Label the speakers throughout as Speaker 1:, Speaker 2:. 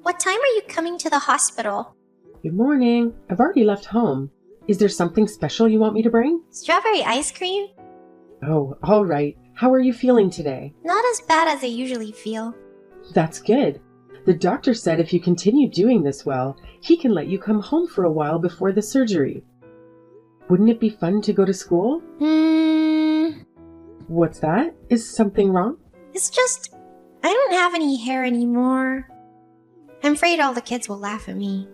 Speaker 1: What time are you coming to the hospital?
Speaker 2: Good morning. I've already left home. Is there something special you want me to bring?
Speaker 1: Strawberry ice cream?
Speaker 2: Oh, all right. How are you feeling today?
Speaker 1: Not as bad as I usually feel.
Speaker 2: That's good. The doctor said if you continue doing this well, he can let you come home for a while before the surgery. Wouldn't it be fun to go to school? What's that? Is something wrong?
Speaker 1: It's just, I don't have any hair anymore. I'm afraid all the kids will laugh at me.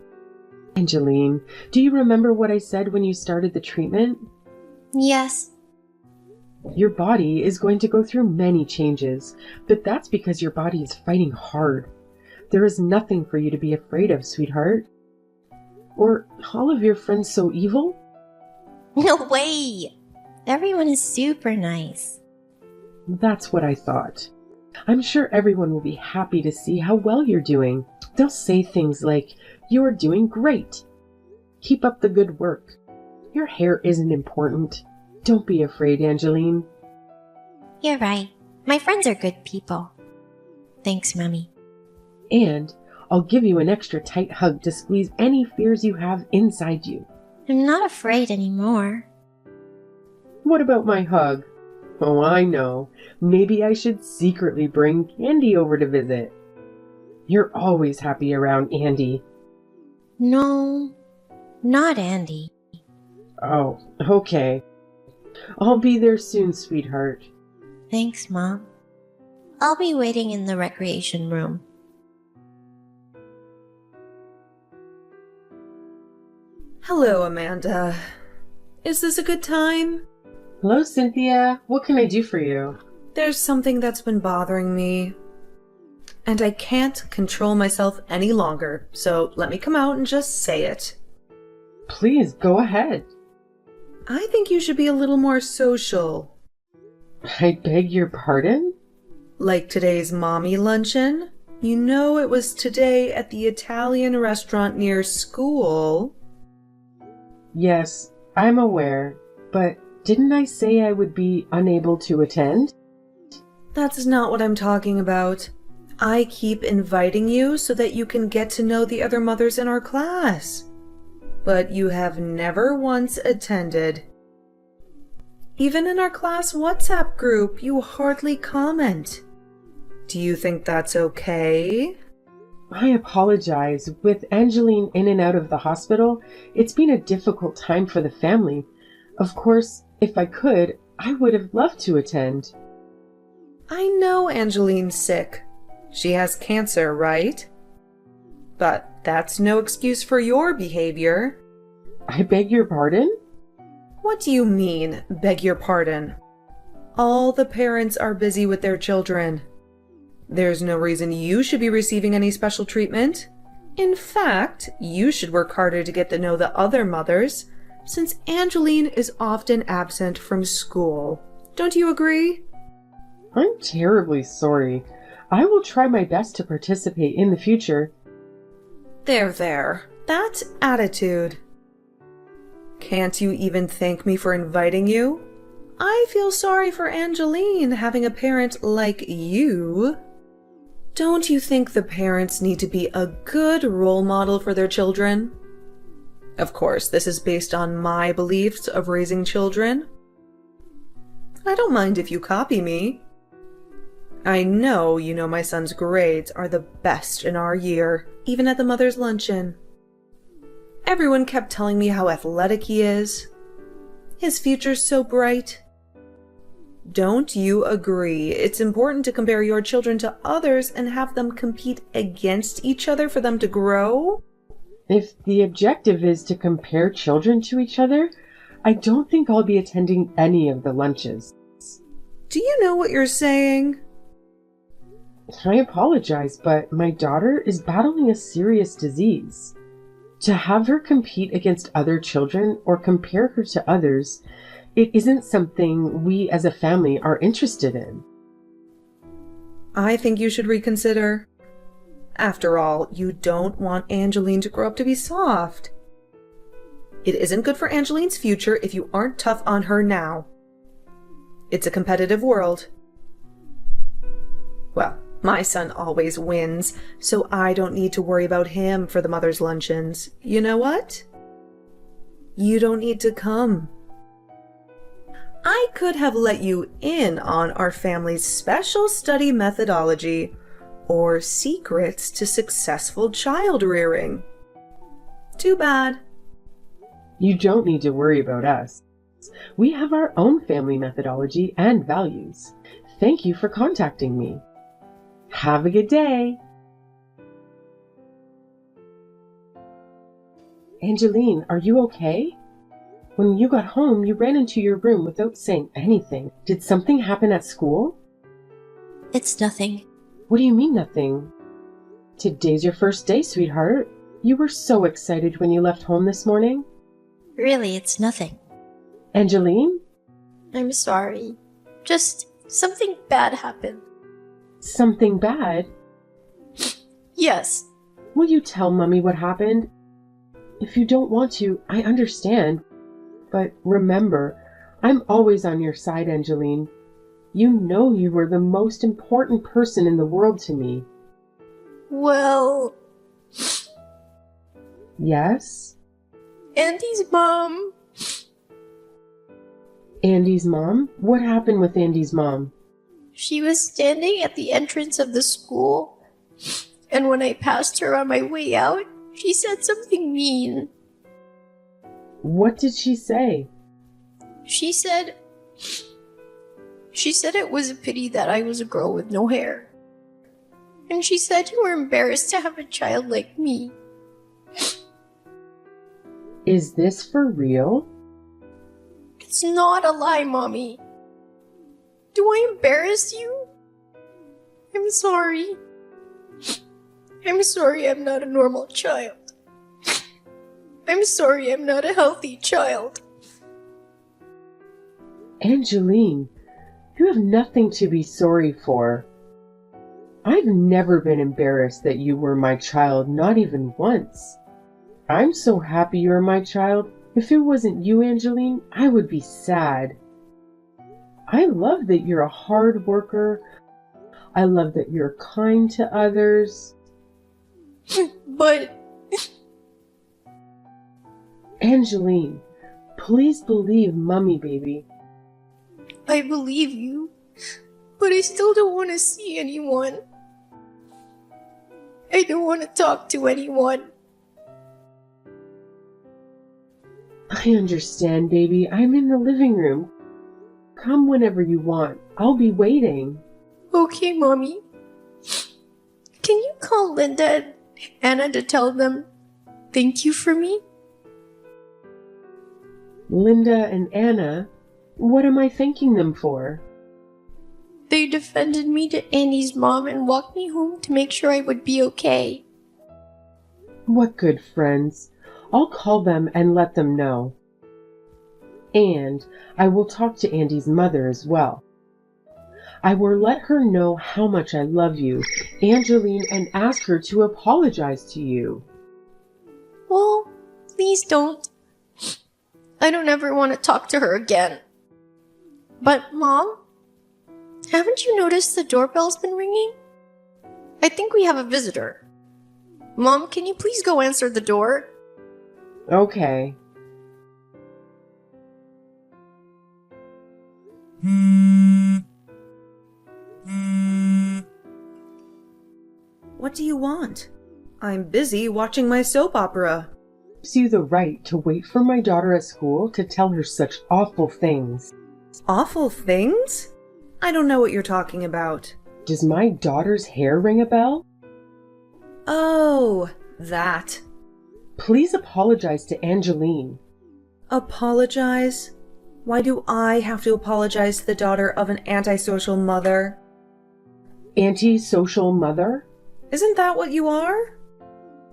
Speaker 2: Angeline, do you remember what I said when you started the treatment?
Speaker 1: Yes.
Speaker 2: Your body is going to go through many changes, but that's because your body is fighting hard. There is nothing for you to be afraid of, sweetheart. Or all of your friends so evil?
Speaker 1: No way! Everyone is super nice.
Speaker 2: That's what I thought. I'm sure everyone will be happy to see how well you're doing. They'll say things like, "You're doing great. Keep up the good work. Your hair isn't important. Don't be afraid, Angeline."
Speaker 1: You're right. My friends are good people. Thanks, Mommy.
Speaker 2: And I'll give you an extra tight hug to squeeze any fears you have inside you.
Speaker 1: I'm not afraid anymore.
Speaker 2: What about my hug? Oh, I know. Maybe I should secretly bring Candy over to visit. You're always happy around Andy.
Speaker 1: No, not Andy.
Speaker 2: Oh, okay. I'll be there soon, sweetheart.
Speaker 1: Thanks, Mom. I'll be waiting in the recreation room.
Speaker 3: Hello, Amanda. Is this a good time?
Speaker 2: Hello, Cynthia. What can I do for you?
Speaker 3: There's something that's been bothering me, and I can't control myself any longer, so let me come out and just say it.
Speaker 2: Please, go ahead.
Speaker 3: I think you should be a little more social.
Speaker 2: I beg your pardon?
Speaker 3: Like today's mommy luncheon? You know it was today at the Italian restaurant near school.
Speaker 2: Yes, I'm aware, but didn't I say I would be unable to attend?
Speaker 3: That's not what I'm talking about. I keep inviting you so that you can get to know the other mothers in our class. But you have never once attended. Even in our class WhatsApp group, you hardly comment. Do you think that's okay?
Speaker 2: I apologize. With Angeline in and out of the hospital, it's been a difficult time for the family. Of course, if I could, I would have loved to attend.
Speaker 3: I know Angeline's sick. She has cancer, right? But that's no excuse for your behavior.
Speaker 2: I beg your pardon?
Speaker 3: What do you mean, beg your pardon? All the parents are busy with their children. There's no reason you should be receiving any special treatment. In fact, you should work harder to get to know the other mothers, since Angeline is often absent from school. Don't you agree?
Speaker 2: I'm terribly sorry. I will try my best to participate in the future.
Speaker 3: There. That attitude. Can't you even thank me for inviting you? I feel sorry for Angeline having a parent like you. Don't you think the parents need to be a good role model for their children? Of course, this is based on my beliefs of raising children. I don't mind if you copy me. I know you know my son's grades are the best in our year, even at the mother's luncheon. Everyone kept telling me how athletic he is. His future's so bright. Don't you agree it's important to compare your children to others and have them compete against each other for them to grow?
Speaker 2: If the objective is to compare children to each other, I don't think I'll be attending any of the lunches.
Speaker 3: Do you know what you're saying?
Speaker 2: I apologize, but my daughter is battling a serious disease. To have her compete against other children or compare her to others, it isn't something we as a family are interested in.
Speaker 3: I think you should reconsider. After all, you don't want Angeline to grow up to be soft. It isn't good for Angeline's future if you aren't tough on her now. It's a competitive world. Well, My son always wins, so I don't need to worry about him for the mother's luncheons. You know what? You don't need to come. I could have let you in on our family's special study methodology or secrets to successful child rearing. Too bad.
Speaker 2: You don't need to worry about us. We have our own family methodology and values. Thank you for contacting me. Have a good day. Angeline, are you okay? When you got home, you ran into your room without saying anything. Did something happen at school?
Speaker 1: It's nothing.
Speaker 2: What do you mean nothing? Today's your first day, sweetheart. You were so excited when you left home this morning.
Speaker 1: Really, it's nothing.
Speaker 2: Angeline?
Speaker 1: I'm sorry. Just something bad happened.
Speaker 2: Something bad?
Speaker 1: Yes.
Speaker 2: Will you tell Mummy what happened? If you don't want to, I understand. But remember, I'm always on your side, Angeline. You know you were the most important person in the world to me.
Speaker 1: Well...
Speaker 2: Yes?
Speaker 1: Andy's mom...
Speaker 2: Andy's mom? What happened with Andy's mom?
Speaker 1: She was standing at the entrance of the school, and when I passed her on my way out, she said something mean.
Speaker 2: What did she say?
Speaker 1: She said it was a pity that I was a girl with no hair. And she said you were embarrassed to have a child like me.
Speaker 2: Is this for real?
Speaker 1: It's not a lie, Mommy. Do I embarrass you? I'm sorry. I'm sorry I'm not a normal child. I'm sorry I'm not a healthy child.
Speaker 2: Angeline, you have nothing to be sorry for. I've never been embarrassed that you were my child, not even once. I'm so happy you're my child. If it wasn't you, Angeline, I would be sad. I love that you're a hard worker. I love that you're kind to others.
Speaker 1: But...
Speaker 2: Angeline, please believe Mummy, baby.
Speaker 1: I believe you, but I still don't want to see anyone. I don't want to talk to anyone.
Speaker 2: I understand, baby. I'm in the living room. Come whenever you want. I'll be waiting.
Speaker 1: Okay, Mommy. Can you call Linda and Anna to tell them thank you for me?
Speaker 2: Linda and Anna? What am I thanking them for?
Speaker 1: They defended me to Andy's mom and walked me home to make sure I would be okay.
Speaker 2: What good friends. I'll call them and let them know. And I will talk to Andy's mother as well. I will let her know how much I love you, Angeline, and ask her to apologize to you.
Speaker 1: Well, please don't. I don't ever want to talk to her again. But, Mom, haven't you noticed the doorbell's been ringing? I think we have a visitor. Mom, can you please go answer the door?
Speaker 2: Okay.
Speaker 3: What do you want? I'm busy watching my soap opera.
Speaker 2: Gives you the right to wait for my daughter at school to tell her such awful things.
Speaker 3: Awful things? I don't know what you're talking about.
Speaker 2: Does my daughter's hair ring a bell?
Speaker 3: Oh, that.
Speaker 2: Please apologize to Angeline.
Speaker 3: Apologize? Why do I have to apologize to the daughter of an antisocial mother?
Speaker 2: Anti-social mother?
Speaker 3: Isn't that what you are?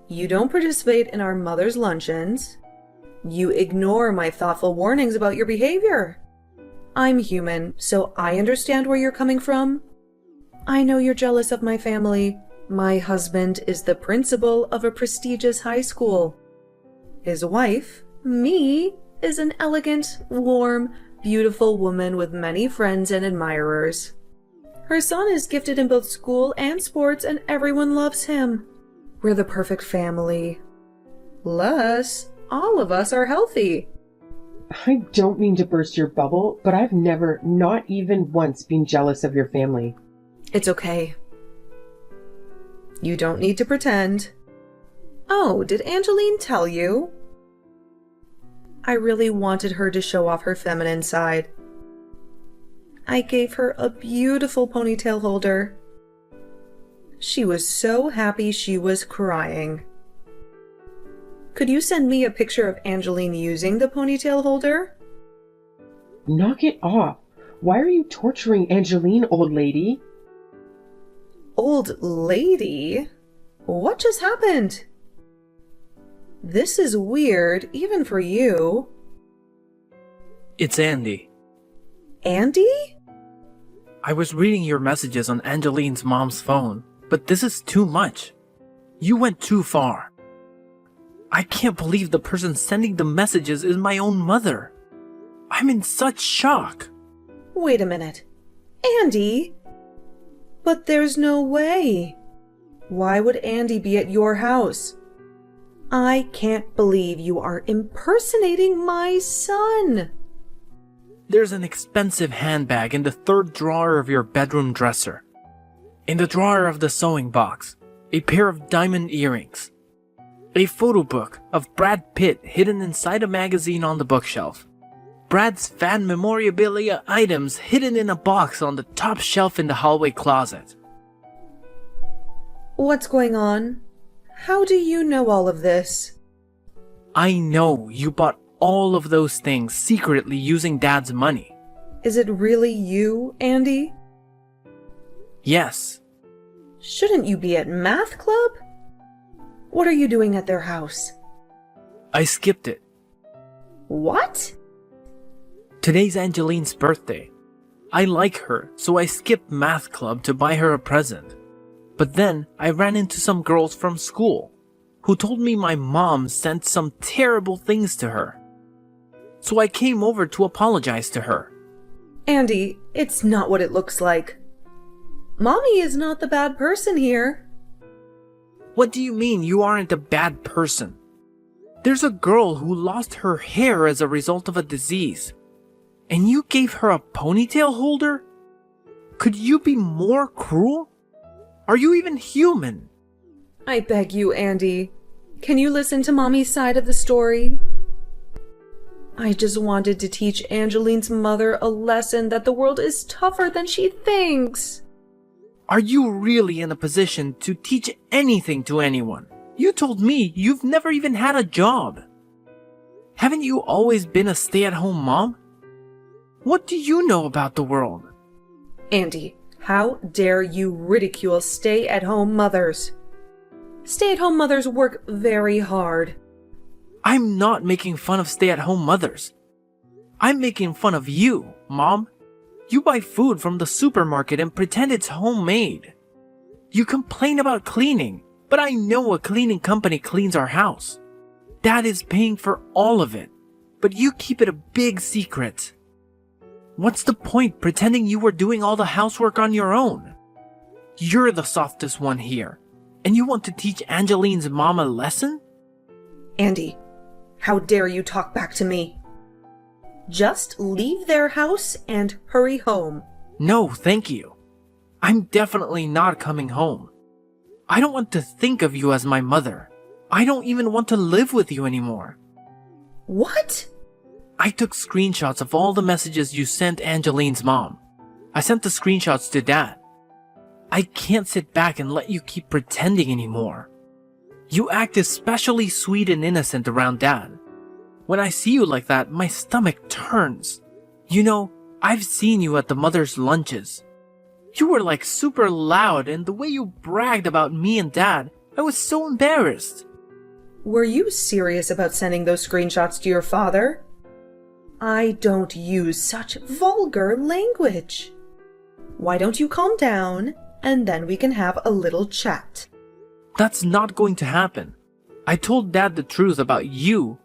Speaker 3: You don't participate in our mother's luncheons. You ignore my thoughtful warnings about your behavior. I'm human, so I understand where you're coming from. I know you're jealous of my family. My husband is the principal of a prestigious high school. His wife, me, is an elegant, warm, beautiful woman with many friends and admirers. Her son is gifted in both school and sports, and everyone loves him. We're the perfect family. Plus, all of us are healthy.
Speaker 2: I don't mean to burst your bubble, but I've never, not even once, been jealous of your family.
Speaker 3: It's okay. You don't need to pretend. Oh, did Angeline tell you? I really wanted her to show off her feminine side. I gave her a beautiful ponytail holder. She was so happy she was crying. Could you send me a picture of Angeline using the ponytail holder?
Speaker 2: Knock it off. Why are you torturing Angeline, old lady?
Speaker 3: Old lady? What just happened? This is weird, even for you.
Speaker 4: It's Andy.
Speaker 3: Andy?
Speaker 4: I was reading your messages on Angeline's mom's phone, but this is too much. You went too far. I can't believe the person sending the messages is my own mother. I'm in such shock.
Speaker 3: Wait a minute. Andy? But there's no way. Why would Andy be at your house? I can't believe you are impersonating my son.
Speaker 4: There's an expensive handbag in the third drawer of your bedroom dresser. In the drawer of the sewing box, a pair of diamond earrings. A photo book of Brad Pitt hidden inside a magazine on the bookshelf. Brad's fan memorabilia items hidden in a box on the top shelf in the hallway closet.
Speaker 3: What's going on? How do you know all of this?
Speaker 4: I know you bought all of those things secretly using Dad's money.
Speaker 3: Is it really you, Andy?
Speaker 4: Yes.
Speaker 3: Shouldn't you be at math club? What are you doing at their house?
Speaker 4: I skipped it.
Speaker 3: What?
Speaker 4: Today's Angeline's birthday. I like her, so I skipped math club to buy her a present. But then I ran into some girls from school who told me my mom sent some terrible things to her. So I came over to apologize to her.
Speaker 3: Andy, it's not what it looks like. Mommy is not the bad person here.
Speaker 4: What do you mean you aren't a bad person? There's a girl who lost her hair as a result of a disease. And you gave her a ponytail holder? Could you be more cruel? Are you even human?
Speaker 3: I beg you, Andy. Can you listen to Mommy's side of the story? I just wanted to teach Angeline's mother a lesson that the world is tougher than she thinks.
Speaker 4: Are you really in a position to teach anything to anyone? You told me you've never even had a job. Haven't you always been a stay-at-home mom? What do you know about the world?
Speaker 3: Andy, how dare you ridicule stay-at-home mothers? Stay-at-home mothers work very hard.
Speaker 4: I'm not making fun of stay-at-home mothers. I'm making fun of you, Mom. You buy food from the supermarket and pretend it's homemade. You complain about cleaning, but I know a cleaning company cleans our house. Dad is paying for all of it, but you keep it a big secret. What's the point pretending you were doing all the housework on your own? You're the softest one here, and you want to teach Angeline's mom a lesson?
Speaker 3: Andy, how dare you talk back to me? Just leave their house and hurry home.
Speaker 4: No, thank you. I'm definitely not coming home. I don't want to think of you as my mother. I don't even want to live with you anymore.
Speaker 3: What?
Speaker 4: I took screenshots of all the messages you sent Angeline's mom. I sent the screenshots to Dad. I can't sit back and let you keep pretending anymore. You act especially sweet and innocent around Dad. When I see you like that, my stomach turns. You know, I've seen you at the mother's lunches. You were like super loud, and the way you bragged about me and Dad, I was so embarrassed.
Speaker 3: Were you serious about sending those screenshots to your father? I don't use such vulgar language. Why don't you calm down, and then we can have a little chat.
Speaker 4: That's not going to happen. I told Dad the truth about you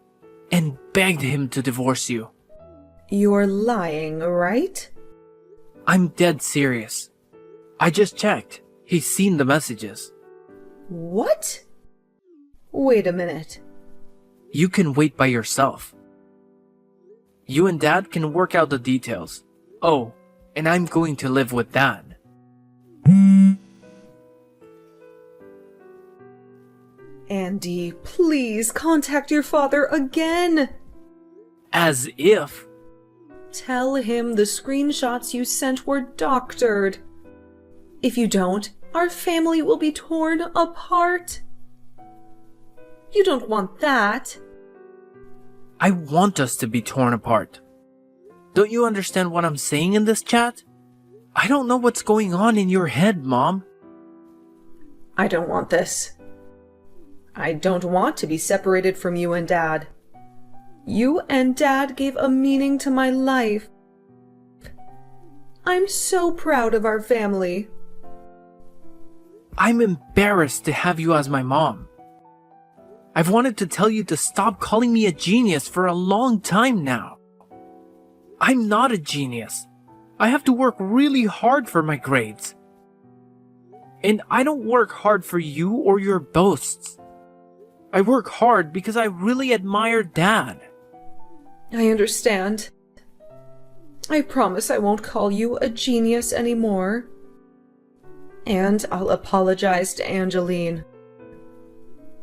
Speaker 4: and begged him to divorce you.
Speaker 3: You're lying, right?
Speaker 4: I'm dead serious. I just checked. He's seen the messages.
Speaker 3: What? Wait a minute.
Speaker 4: You can wait by yourself. You and Dad can work out the details. Oh, and I'm going to live with Dad.
Speaker 3: Andy, please contact your father again.
Speaker 4: As if.
Speaker 3: Tell him the screenshots you sent were doctored. If you don't, our family will be torn apart. You don't want that.
Speaker 4: I want us to be torn apart. Don't you understand what I'm saying in this chat? I don't know what's going on in your head, Mom.
Speaker 3: I don't want this. I don't want to be separated from you and Dad. You and Dad gave a meaning to my life. I'm so proud of our family.
Speaker 4: I'm embarrassed to have you as my mom. I've wanted to tell you to stop calling me a genius for a long time now. I'm not a genius. I have to work really hard for my grades. And I don't work hard for you or your boasts. I work hard because I really admire Dad.
Speaker 3: I understand. I promise I won't call you a genius anymore. And I'll apologize to Angeline.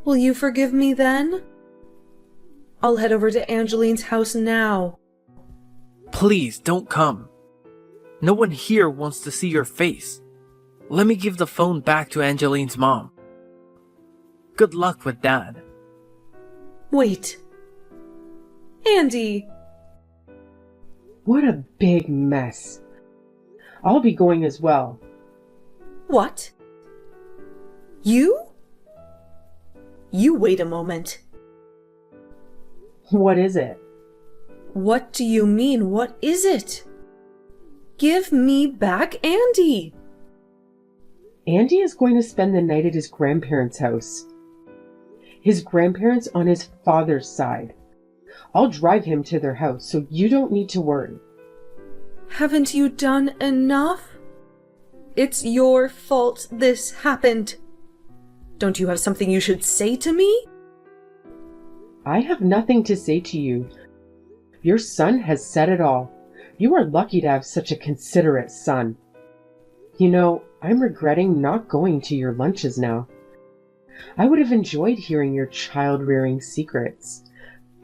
Speaker 3: Will you forgive me then? I'll head over to Angeline's house now.
Speaker 4: Please don't come. No one here wants to see your face. Let me give the phone back to Angeline's mom. Good luck with Dad.
Speaker 3: Wait. Andy!
Speaker 2: What a big mess. I'll be going as well.
Speaker 3: What? You? You wait a moment.
Speaker 2: What is it?
Speaker 3: What do you mean, what is it? Give me back Andy!
Speaker 2: Andy is going to spend the night at his grandparents' house. His grandparents on his father's side. I'll drive him to their house, so you don't need to worry.
Speaker 3: Haven't you done enough? It's your fault this happened. Don't you have something you should say to me?
Speaker 2: I have nothing to say to you. Your son has said it all. You are lucky to have such a considerate son. You know, I'm regretting not going to your lunches now. I would have enjoyed hearing your child-rearing secrets.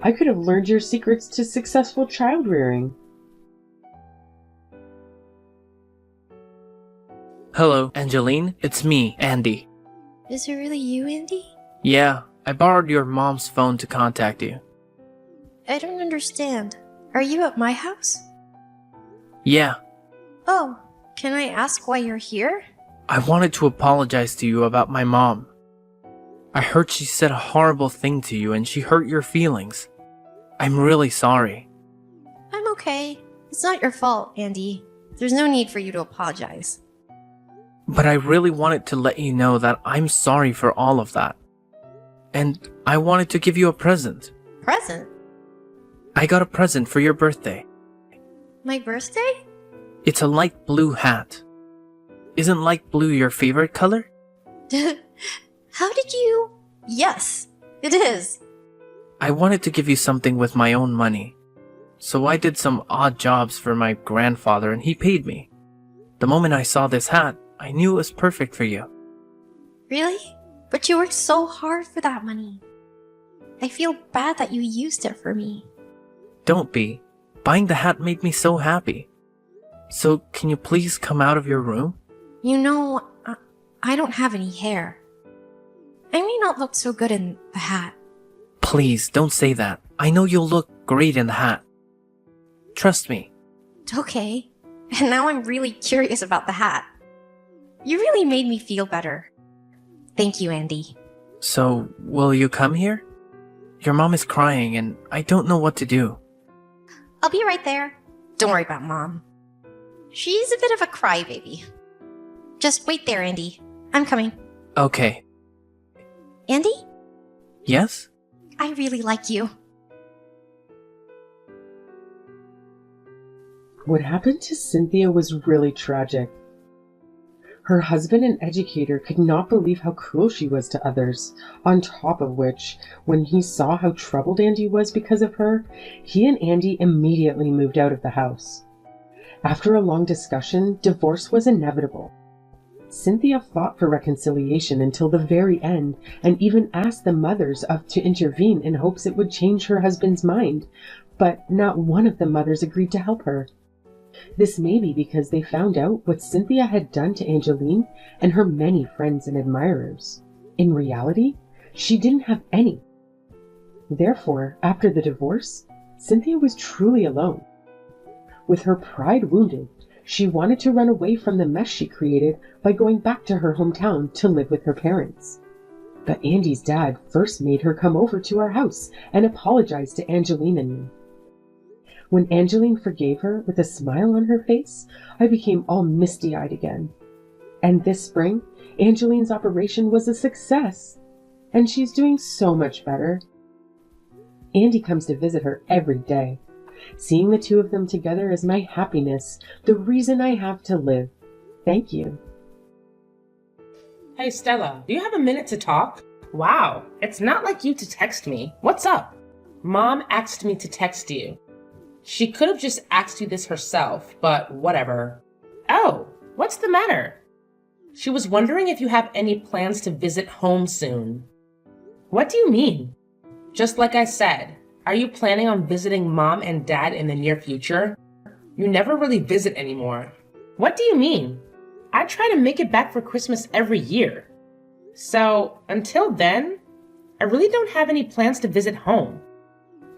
Speaker 2: I could have learned your secrets to successful child-rearing.
Speaker 4: Hello, Angeline. It's me, Andy.
Speaker 1: Is it really you, Andy?
Speaker 4: Yeah, I borrowed your mom's phone to contact you.
Speaker 1: I don't understand. Are you at my house?
Speaker 4: Yeah,
Speaker 1: Oh, can I ask why you're here?
Speaker 4: I wanted to apologize to you about my mom. I heard she said a horrible thing to you and she hurt your feelings. I'm really sorry.
Speaker 1: I'm okay. It's not your fault, Andy. There's no need for you to apologize.
Speaker 4: But I really wanted to let you know that I'm sorry for all of that. And I wanted to give you a present.
Speaker 1: Present?
Speaker 4: I got a present for your birthday.
Speaker 1: My birthday?
Speaker 4: It's a light blue hat. Isn't light blue your favorite color?
Speaker 1: How did you... Yes, it is.
Speaker 4: I wanted to give you something with my own money. So I did some odd jobs for my grandfather and he paid me. The moment I saw this hat, I knew it was perfect for you.
Speaker 1: Really? But you worked so hard for that money. I feel bad that you used it for me.
Speaker 4: Don't be. Buying the hat made me so happy. So can you please come out of your room?
Speaker 1: You know, I don't have any hair. I may not look so good in the hat.
Speaker 4: Please, don't say that. I know you'll look great in the hat. Trust me.
Speaker 1: Okay. And now I'm really curious about the hat. You really made me feel better. Thank you, Andy.
Speaker 4: So, will you come here? Your mom is crying and I don't know what to do.
Speaker 1: I'll be right there. Don't worry about Mom. She's a bit of a crybaby. Just wait there, Andy. I'm coming.
Speaker 4: Okay.
Speaker 1: Andy?
Speaker 4: Yes?
Speaker 1: I really like you.
Speaker 2: What happened to Cynthia was really tragic. Her husband, an educator, could not believe how cruel she was to others. On top of which, when he saw how troubled Andy was because of her, he and Andy immediately moved out of the house. After a long discussion, divorce was inevitable. Cynthia fought for reconciliation until the very end and even asked the mothers to intervene in hopes it would change her husband's mind, but not one of the mothers agreed to help her. This may be because they found out what Cynthia had done to Angeline and her many friends and admirers. In reality, she didn't have any. Therefore, after the divorce, Cynthia was truly alone. With her pride wounded, she wanted to run away from the mess she created by going back to her hometown to live with her parents. But Andy's dad first made her come over to our house and apologize to Angeline and me. When Angeline forgave her with a smile on her face, I became all misty-eyed again. And this spring, Angeline's operation was a success, and she's doing so much better. Andy comes to visit her every day. Seeing the two of them together is my happiness, the reason I have to live. Thank you.
Speaker 5: Hey Stella, do you have a minute to talk? Wow, it's not like you to text me. What's up? Mom asked me to text you. She could have just asked you this herself, but whatever. Oh, what's the matter? She was wondering if you have any plans to visit home soon. What do you mean? Just like I said, are you planning on visiting Mom and Dad in the near future? You never really visit anymore. What do you mean? I try to make it back for Christmas every year. So, until then, I really don't have any plans to visit home.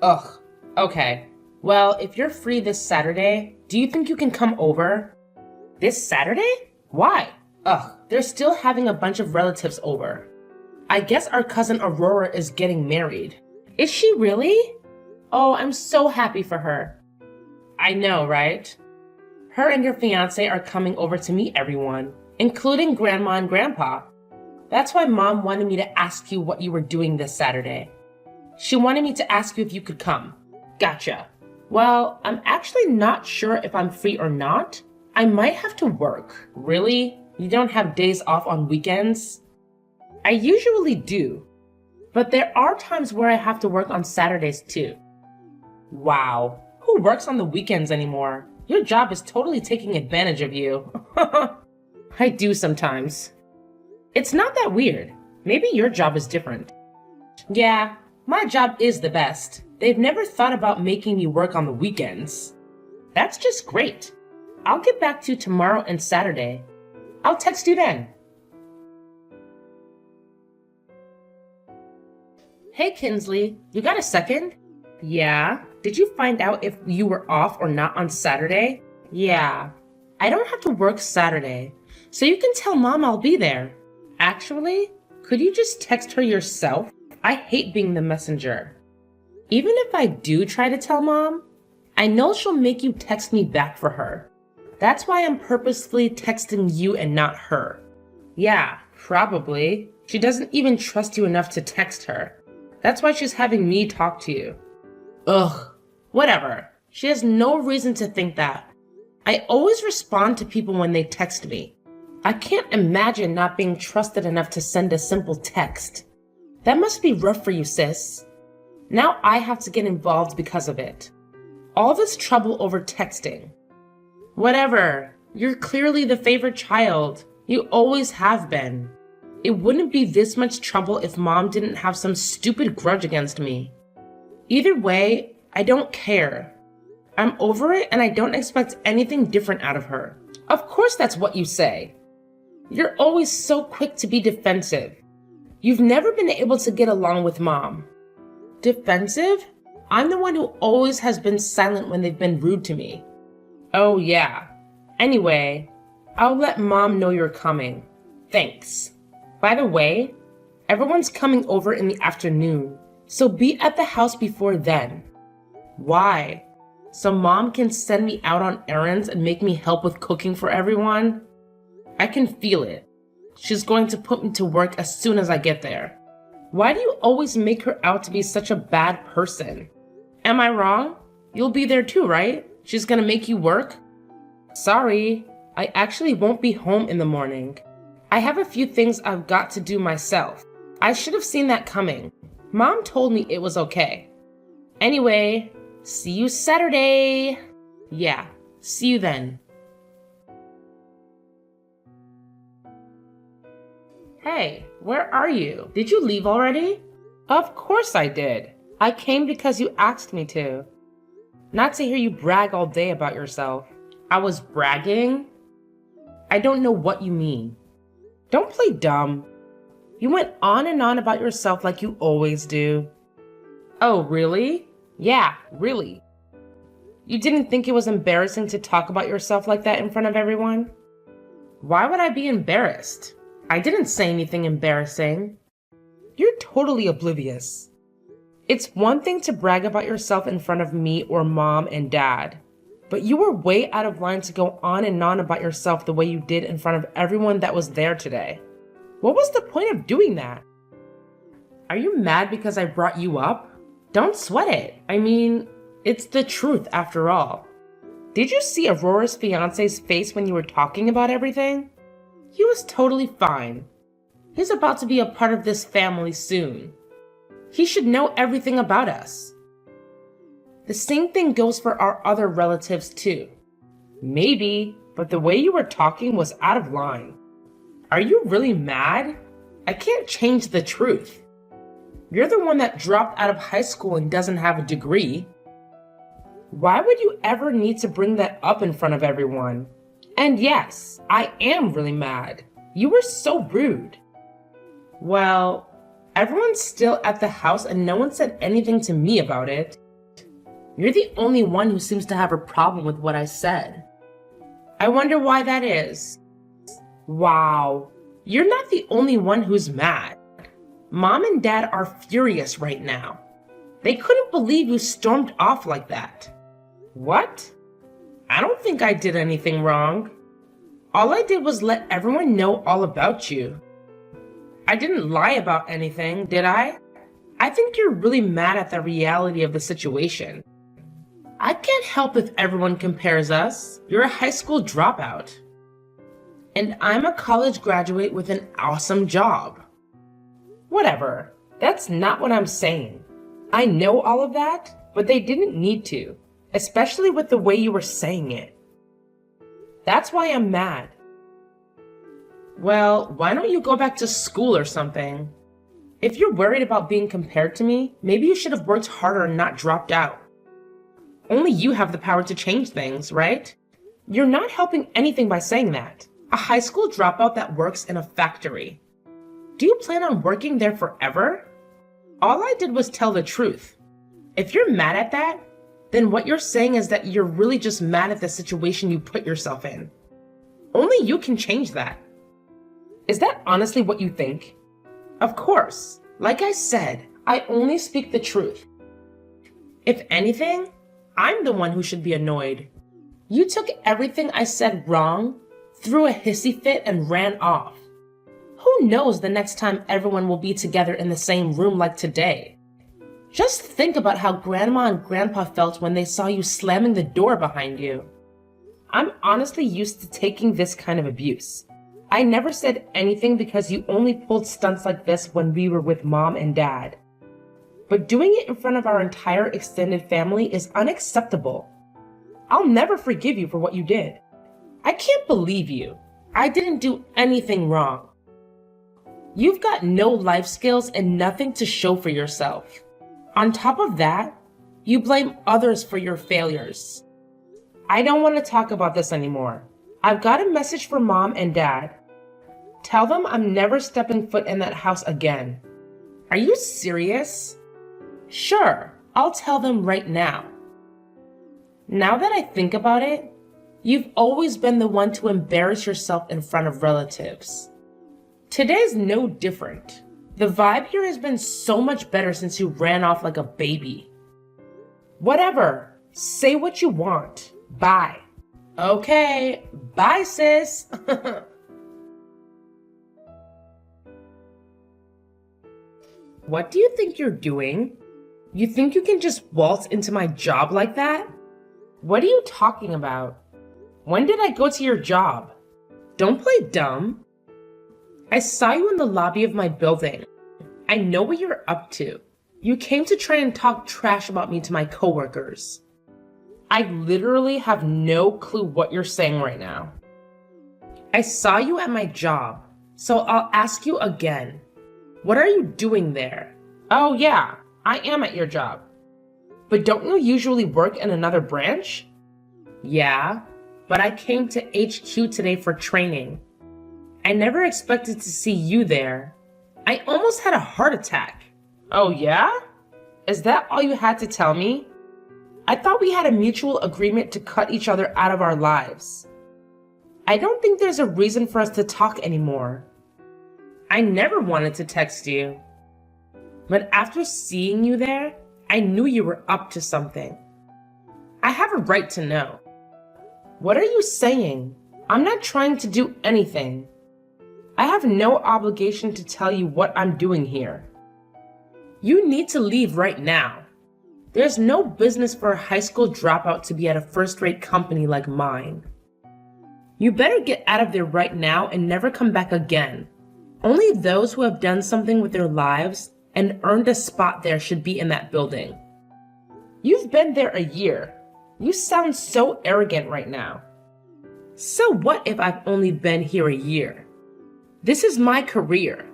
Speaker 5: Ugh, okay. Well, if you're free this Saturday, do you think you can come over? This Saturday? Why? Ugh, they're still having a bunch of relatives over. I guess our cousin Aurora is getting married. Is she really? Oh, I'm so happy for her. I know, right? Her and your fiancé are coming over to meet everyone, including Grandma and Grandpa. That's why Mom wanted me to ask you what you were doing this Saturday. She wanted me to ask you if you could come. Gotcha. Well, I'm actually not sure if I'm free or not. I might have to work. Really? You don't have days off on weekends? I usually do, but there are times where I have to work on Saturdays too. Wow, who works on the weekends anymore? Your job is totally taking advantage of you. I do sometimes. It's not that weird. Maybe your job is different. Yeah, my job is the best. They've never thought about making me work on the weekends. That's just great. I'll get back to you tomorrow and Saturday. I'll text you then. Hey Kinsley, you got a second? Yeah? Did you find out if you were off or not on Saturday? Yeah. I don't have to work Saturday, so you can tell Mom I'll be there. Actually, could you just text her yourself? I hate being the messenger. Even if I do try to tell Mom, I know she'll make you text me back for her. That's why I'm purposefully texting you and not her. Yeah, probably. She doesn't even trust you enough to text her. That's why she's having me talk to you. Ugh, whatever. She has no reason to think that. I always respond to people when they text me. I can't imagine not being trusted enough to send a simple text. That must be rough for you, sis. Now I have to get involved because of it. All this trouble over texting. Whatever. You're clearly the favorite child. You always have been. It wouldn't be this much trouble if Mom didn't have some stupid grudge against me. Either way, I don't care. I'm over it and I don't expect anything different out of her. Of course that's what you say. You're always so quick to be defensive. You've never been able to get along with Mom. Defensive? I'm the one who always has been silent when they've been rude to me. Oh yeah. Anyway, I'll let Mom know you're coming. Thanks. By the way, everyone's coming over in the afternoon, so be at the house before then. Why? So Mom can send me out on errands and make me help with cooking for everyone? I can feel it. She's going to put me to work as soon as I get there. Why do you always make her out to be such a bad person? Am I wrong? You'll be there too, right? She's gonna make you work? Sorry, I actually won't be home in the morning. I have a few things I've got to do myself. I should have seen that coming. Mom told me it was okay. Anyway, see you Saturday. Yeah, see you then. Hey, where are you? Did you leave already? Of course I did. I came because you asked me to. Not to hear you brag all day about yourself. I was bragging? I don't know what you mean. Don't play dumb. You went on and on about yourself like you always do. Oh, really? Yeah, really. You didn't think it was embarrassing to talk about yourself like that in front of everyone? Why would I be embarrassed? I didn't say anything embarrassing. You're totally oblivious. It's one thing to brag about yourself in front of me or mom and dad, but you were way out of line to go on and on about yourself the way you did in front of everyone that was there today. What was the point of doing that? Are you mad because I brought you up? Don't sweat it. I mean, it's the truth after all. Did you see Aurora's fiance's face when you were talking about everything? He was totally fine. He's about to be a part of this family soon. He should know everything about us. The same thing goes for our other relatives too. Maybe, but the way you were talking was out of line. Are you really mad? I can't change the truth. You're the one that dropped out of high school and doesn't have a degree. Why would you ever need to bring that up in front of everyone? And yes, I am really mad. You were so rude. Well, everyone's still at the house and no one said anything to me about it. You're the only one who seems to have a problem with what I said. I wonder why that is. Wow, you're not the only one who's mad. Mom and Dad are furious right now. They couldn't believe you stormed off like that. What? I don't think I did anything wrong. All I did was let everyone know all about you. I didn't lie about anything, did I? I think you're really mad at the reality of the situation. I can't help if everyone compares us. You're a high school dropout. And I'm a college graduate with an awesome job. Whatever. That's not what I'm saying. I know all of that, but they didn't need to, especially with the way you were saying it. That's why I'm mad. Well, why don't you go back to school or something? If you're worried about being compared to me, maybe you should have worked harder and not dropped out. Only you have the power to change things, right? You're not helping anything by saying that. A high school dropout that works in a factory. Do you plan on working there forever? All I did was tell the truth. If you're mad at that, then what you're saying is that you're really just mad at the situation you put yourself in. Only you can change that. Is that honestly what you think? Of course. Like I said, I only speak the truth. If anything, I'm the one who should be annoyed. You took everything I said wrong, threw a hissy fit, and ran off. Who knows the next time everyone will be together in the same room like today? Just think about how Grandma and Grandpa felt when they saw you slamming the door behind you. I'm honestly used to taking this kind of abuse. I never said anything because you only pulled stunts like this when we were with Mom and Dad. But doing it in front of our entire extended family is unacceptable. I'll never forgive you for what you did. I can't believe you. I didn't do anything wrong. You've got no life skills and nothing to show for yourself. On top of that, you blame others for your failures. I don't want to talk about this anymore. I've got a message for Mom and Dad. Tell them I'm never stepping foot in that house again. Are you serious? Sure, I'll tell them right now. Now that I think about it, you've always been the one to embarrass yourself in front of relatives. Today's no different. The vibe here has been so much better since you ran off like a baby. Whatever, say what you want. Bye. Okay, bye sis. What do you think you're doing? You think you can just waltz into my job like that? What are you talking about? When did I go to your job? Don't play dumb. I saw you in the lobby of my building. I know what you're up to. You came to try and talk trash about me to my coworkers. I literally have no clue what you're saying right now. I saw you at my job, so I'll ask you again. What are you doing there? Oh yeah, I am at your job. But don't you usually work in another branch? Yeah, but I came to HQ today for training. I never expected to see you there. I almost had a heart attack. Oh yeah? Is that all you had to tell me? I thought we had a mutual agreement to cut each other out of our lives. I don't think there's a reason for us to talk anymore. I never wanted to text you. But after seeing you there, I knew you were up to something. I have a right to know. What are you saying? I'm not trying to do anything. I have no obligation to tell you what I'm doing here. You need to leave right now. There's no business for a high school dropout to be at a first-rate company like mine. You better get out of there right now and never come back again. Only those who have done something with their lives and earned a spot there should be in that building. You've been there a year. You sound so arrogant right now. So what if I've only been here a year? This is my career.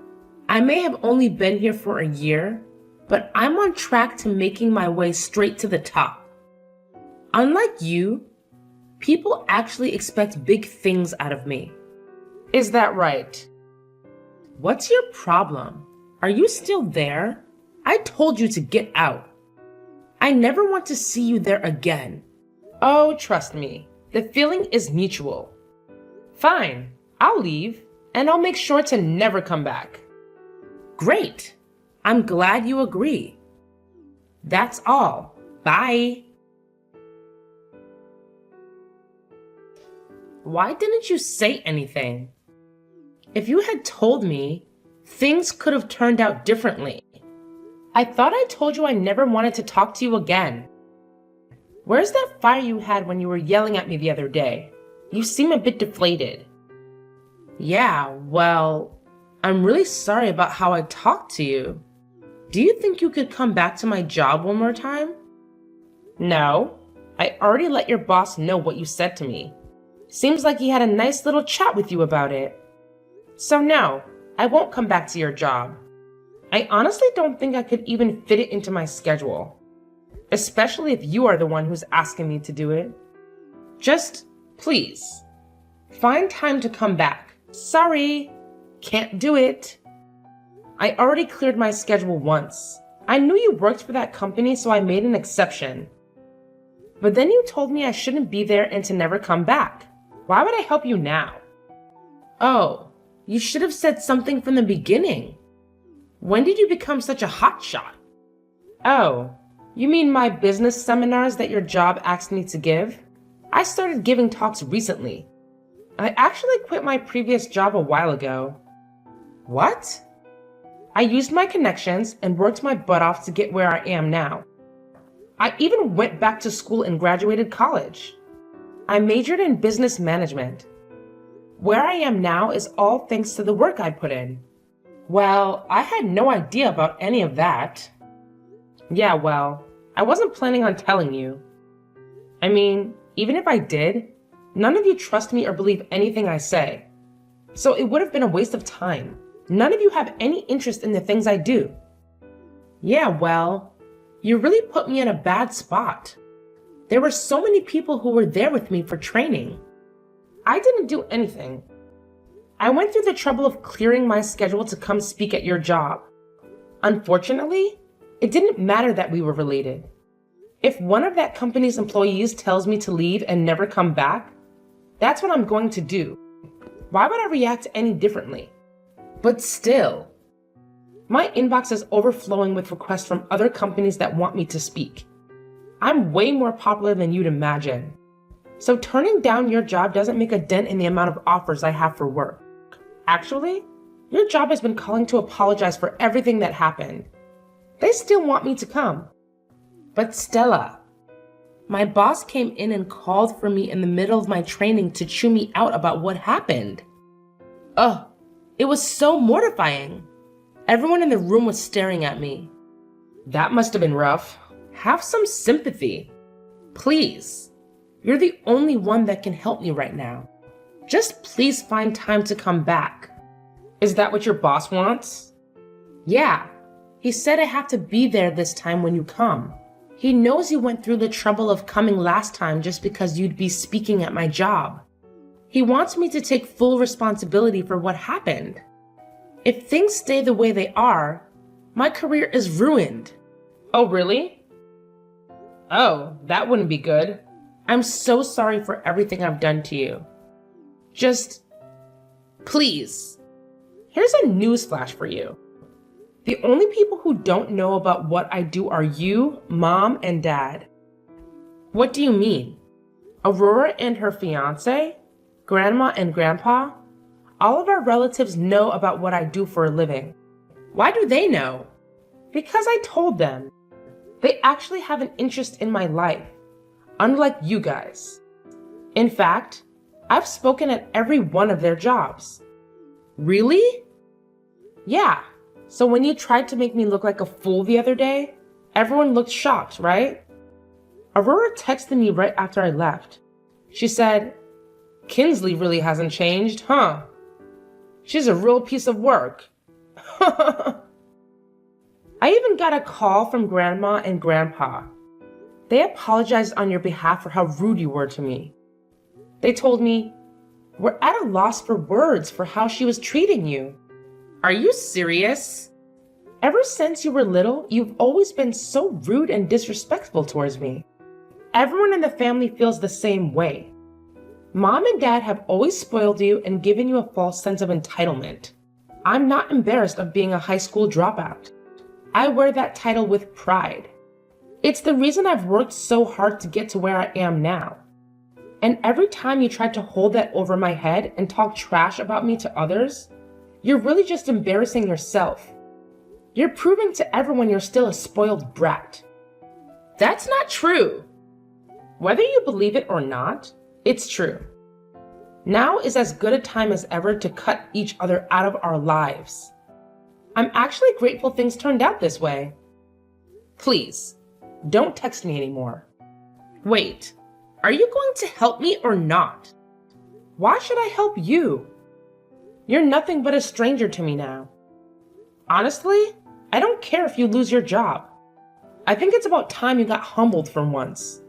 Speaker 5: I may have only been here for a year, but I'm on track to making my way straight to the top. Unlike you, people actually expect big things out of me. Is that right? What's your problem? Are you still there? I told you to get out. I never want to see you there again. Oh, trust me, the feeling is mutual. Fine, I'll leave, and I'll make sure to never come back. Great. I'm glad you agree. That's all. Bye. Why didn't you say anything? If you had told me, things could have turned out differently. I thought I told you I never wanted to talk to you again. Where's that fire you had when you were yelling at me the other day? You seem a bit deflated. Yeah, well, I'm really sorry about how I talked to you. Do you think you could come back to my job one more time? No, I already let your boss know what you said to me. Seems like he had a nice little chat with you about it. So no, I won't come back to your job. I honestly don't think I could even fit it into my schedule. Especially if you are the one who's asking me to do it. Just, please, find time to come back. Sorry, can't do it. I already cleared my schedule once. I knew you worked for that company, so I made an exception. But then you told me I shouldn't be there and to never come back. Why would I help you now? Oh, you should have said something from the beginning. When did you become such a hotshot? Oh, you mean my business seminars that your job asked me to give? I started giving talks recently. I actually quit my previous job a while ago. What? I used my connections and worked my butt off to get where I am now. I even went back to school and graduated college. I majored in business management. Where I am now is all thanks to the work I put in. Well, I had no idea about any of that. Yeah, well, I wasn't planning on telling you. I mean, even if I did, none of you trust me or believe anything I say. So it would have been a waste of time. None of you have any interest in the things I do. Yeah, well, you really put me in a bad spot. There were so many people who were there with me for training. I didn't do anything. I went through the trouble of clearing my schedule to come speak at your job. Unfortunately, it didn't matter that we were related. If one of that company's employees tells me to leave and never come back, that's what I'm going to do. Why would I react any differently? But still, my inbox is overflowing with requests from other companies that want me to speak. I'm way more popular than you'd imagine. So turning down your job doesn't make a dent in the amount of offers I have for work. Actually, your job has been calling to apologize for everything that happened. They still want me to come. But Stella, My boss came in and called for me in the middle of my training to chew me out about what happened. Ugh, it was so mortifying. Everyone in the room was staring at me. That must have been rough. Have some sympathy. Please. You're the only one that can help me right now. Just please find time to come back. Is that what your boss wants? Yeah. He said I have to be there this time when you come. He knows you went through the trouble of coming last time just because you'd be speaking at my job. He wants me to take full responsibility for what happened. If things stay the way they are, my career is ruined. Oh, really? Oh, that wouldn't be good. I'm so sorry for everything I've done to you. Just, please. Here's a newsflash for you. The only people who don't know about what I do are you, Mom, and Dad. What do you mean? Aurora and her fiance? Grandma and Grandpa? All of our relatives know about what I do for a living. Why do they know? Because I told them. They actually have an interest in my life, unlike you guys. In fact, I've spoken at every one of their jobs. Really? Yeah. So when you tried to make me look like a fool the other day, everyone looked shocked, right? Aurora texted me right after I left. She said, "Kinsley really hasn't changed, huh? She's a real piece of work." I even got a call from Grandma and Grandpa. They apologized on your behalf for how rude you were to me. They told me, "We're at a loss for words for how she was treating you." Are you serious? Ever since you were little, you've always been so rude and disrespectful towards me. Everyone in the family feels the same way. Mom and Dad have always spoiled you and given you a false sense of entitlement. I'm not embarrassed of being a high school dropout. I wear that title with pride. It's the reason I've worked so hard to get to where I am now. And every time you try to hold that over my head and talk trash about me to others, you're really just embarrassing yourself. You're proving to everyone you're still a spoiled brat. That's not true. Whether you believe it or not, it's true. Now is as good a time as ever to cut each other out of our lives. I'm actually grateful things turned out this way. Please, don't text me anymore. Wait, are you going to help me or not? Why should I help you? You're nothing but a stranger to me now. Honestly, I don't care if you lose your job. I think it's about time you got humbled for once.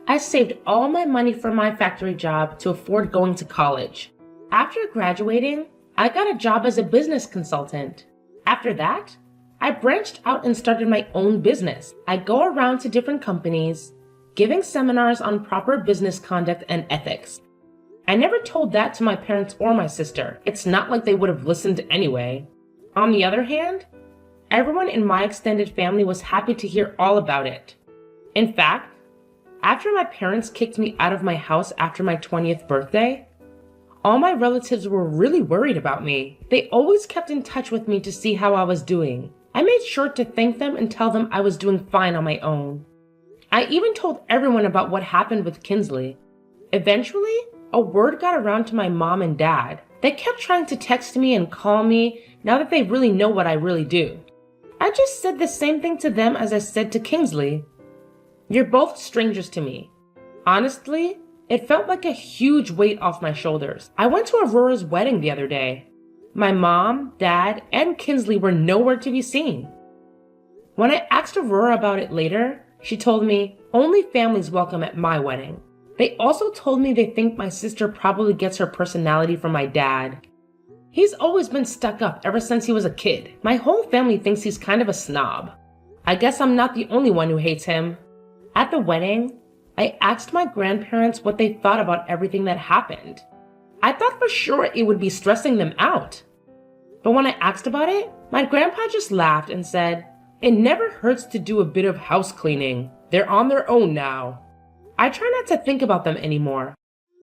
Speaker 5: I saved all my money from my factory job to afford going to college. After graduating, I got a job as a business consultant. After that, I branched out and started my own business. I go around to different companies, giving seminars on proper business conduct and ethics. I never told that to my parents or my sister. It's not like they would have listened anyway. On the other hand, everyone in my extended family was happy to hear all about it. In fact, after my parents kicked me out of my house after my 20th birthday, all my relatives were really worried about me. They always kept in touch with me to see how I was doing. I made sure to thank them and tell them I was doing fine on my own. I even told everyone about what happened with Kinsley. Eventually, a word got around to my mom and dad. They kept trying to text me and call me now that they really know what I really do. I just said the same thing to them as I said to Kingsley. You're both strangers to me. Honestly, it felt like a huge weight off my shoulders. I went to Aurora's wedding the other day. My mom, dad, and Kinsley were nowhere to be seen. When I asked Aurora about it later, she told me, only family's welcome at my wedding. They also told me they think my sister probably gets her personality from my dad. He's always been stuck up ever since he was a kid. My whole family thinks he's kind of a snob. I guess I'm not the only one who hates him. At the wedding, I asked my grandparents what they thought about everything that happened. I thought for sure it would be stressing them out. But when I asked about it, my grandpa just laughed and said, "It never hurts to do a bit of house cleaning. They're on their own now." I try not to think about them anymore.